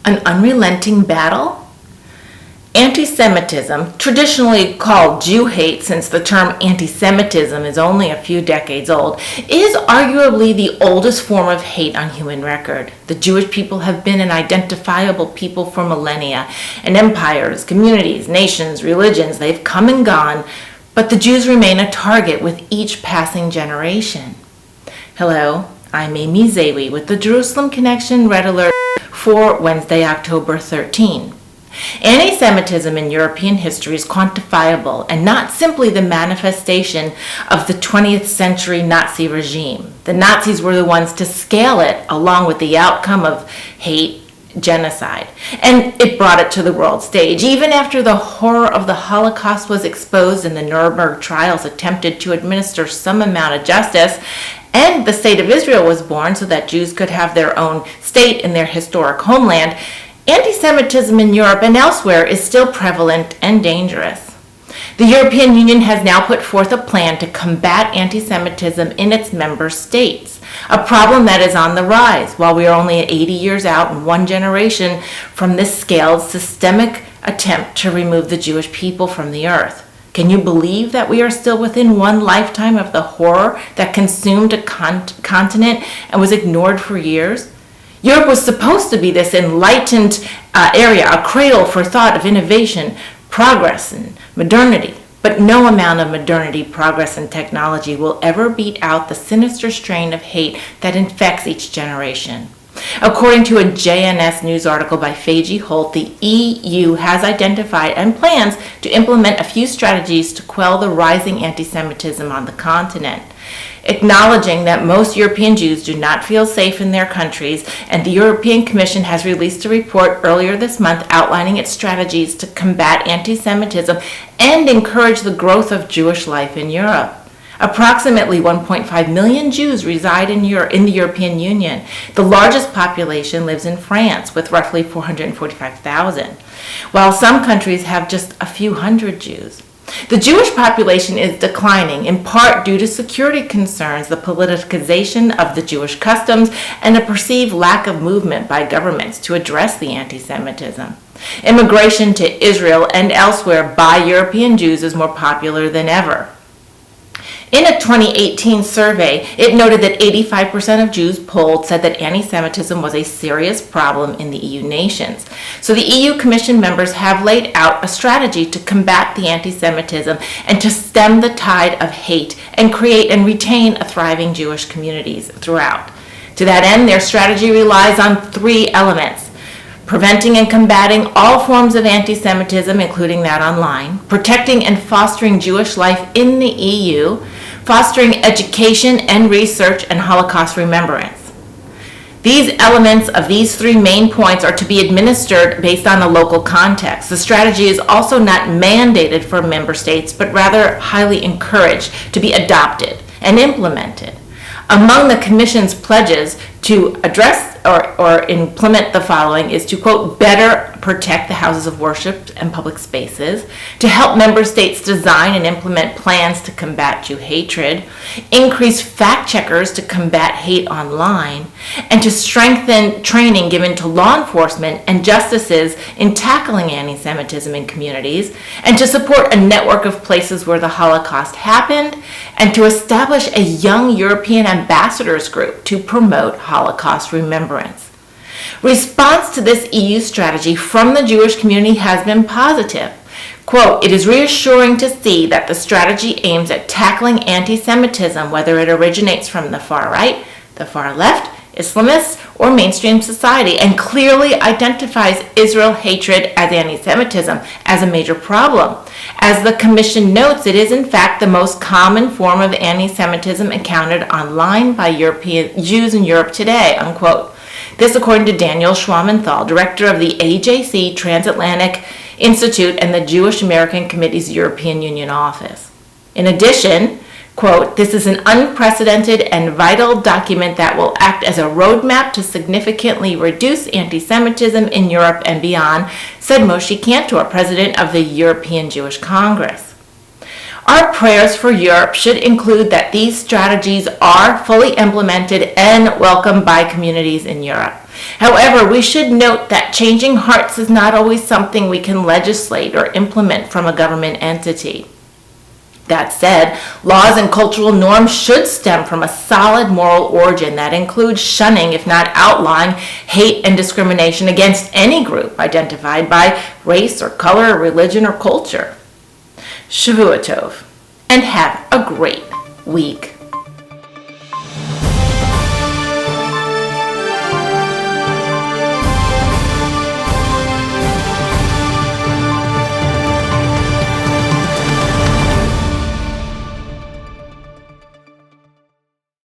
An unrelenting battle? Anti-Semitism, traditionally called Jew hate since the term anti-Semitism is only a few decades old, is arguably the oldest form of hate on human record. The Jewish people have been an identifiable people for millennia, and empires, communities, nations, religions, they've come and gone, but the Jews remain a target with each passing generation. Hello, I'm Amy Zawi with the Jerusalem Connection Red Alert for Wednesday, October 13. Anti-Semitism in European history is quantifiable and not simply the manifestation of the 20th century Nazi regime. The Nazis were the ones to scale it along with the outcome of hate, genocide, and it brought it to the world stage. Even after the horror of the Holocaust was exposed and the Nuremberg trials attempted to administer some amount of justice, and the state of Israel was born so that Jews could have their own state in their historic homeland, anti-Semitism in Europe and elsewhere is still prevalent and dangerous. The European Union has now put forth a plan to combat anti-Semitism in its member states, a problem that is on the rise while we are only 80 years out and one generation from this scaled, systemic attempt to remove the Jewish people from the earth. Can you believe that we are still within one lifetime of the horror that consumed a continent and was ignored for years? Europe was supposed to be this enlightened area, a cradle for thought of innovation, progress, and modernity. But no amount of modernity, progress, and technology will ever beat out the sinister strain of hate that infects each generation. According to a JNS News article by Feiji Holt, the EU has identified and plans to implement a few strategies to quell the rising anti-Semitism on the continent. Acknowledging that most European Jews do not feel safe in their countries, and the European Commission has released a report earlier this month outlining its strategies to combat anti-Semitism and encourage the growth of Jewish life in Europe. Approximately 1.5 million Jews reside in the European Union. The largest population lives in France with roughly 445,000, while some countries have just a few hundred Jews. The Jewish population is declining, in part due to security concerns, the politicization of the Jewish customs, and a perceived lack of movement by governments to address the anti-Semitism. Immigration to Israel and elsewhere by European Jews is more popular than ever. In a 2018 survey, it noted that 85% of Jews polled said that anti-Semitism was a serious problem in the EU nations. So the EU Commission members have laid out a strategy to combat the anti-Semitism and to stem the tide of hate and create and retain a thriving Jewish communities throughout. To that end, their strategy relies on three elements: preventing and combating all forms of anti-Semitism, including that online, protecting and fostering Jewish life in the EU, fostering education and research and Holocaust remembrance. These elements of these three main points are to be administered based on the local context. The strategy is also not mandated for member states, but rather highly encouraged to be adopted and implemented. Among the Commission's pledges to address or implement the following is to, quote, better protect the houses of worship and public spaces, to help member states design and implement plans to combat Jew hatred, increase fact checkers to combat hate online, and to strengthen training given to law enforcement and justices in tackling anti-Semitism in communities, and to support a network of places where the Holocaust happened, and to establish a young European ambassadors group to promote Holocaust remembrance. Response to this EU strategy from the Jewish community has been positive. Quote, it is reassuring to see that the strategy aims at tackling anti-Semitism, whether it originates from the far right, the far left, Islamists, or mainstream society, and clearly identifies Israel hatred as anti-Semitism as a major problem. As the Commission notes, it is in fact the most common form of anti-Semitism encountered online by European Jews in Europe today, unquote. This according to Daniel Schwamenthal, director of the AJC Transatlantic Institute and the Jewish American Committee's European Union office. In addition, quote, this is an unprecedented and vital document that will act as a roadmap to significantly reduce anti-Semitism in Europe and beyond, said Moshe Kantor, president of the European Jewish Congress. Our prayers for Europe should include that these strategies are fully implemented and welcomed by communities in Europe. However, we should note that changing hearts is not always something we can legislate or implement from a government entity. That said, laws and cultural norms should stem from a solid moral origin that includes shunning, if not outlawing, hate and discrimination against any group identified by race or color or religion or culture. Shavua Tov, and have a great week.